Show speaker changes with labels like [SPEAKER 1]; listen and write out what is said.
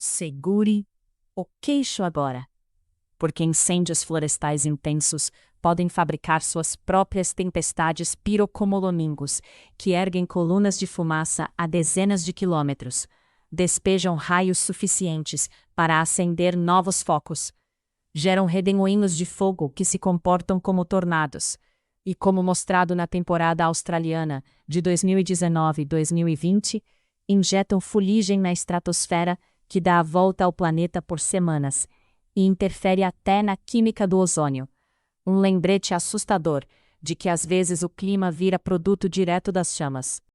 [SPEAKER 1] Segure o queixo agora, porque incêndios florestais intensos podem fabricar suas próprias tempestades pirocumulonimbus, que erguem colunas de fumaça a dezenas de quilômetros, despejam raios suficientes para acender novos focos, geram redemoinhos de fogo que se comportam como tornados, e como mostrado na temporada australiana de 2019 e 2020, injetam fuligem na estratosfera que dá a volta ao planeta por semanas e interfere até na química do ozônio. Um lembrete assustador de que às vezes o clima vira produto direto das chamas.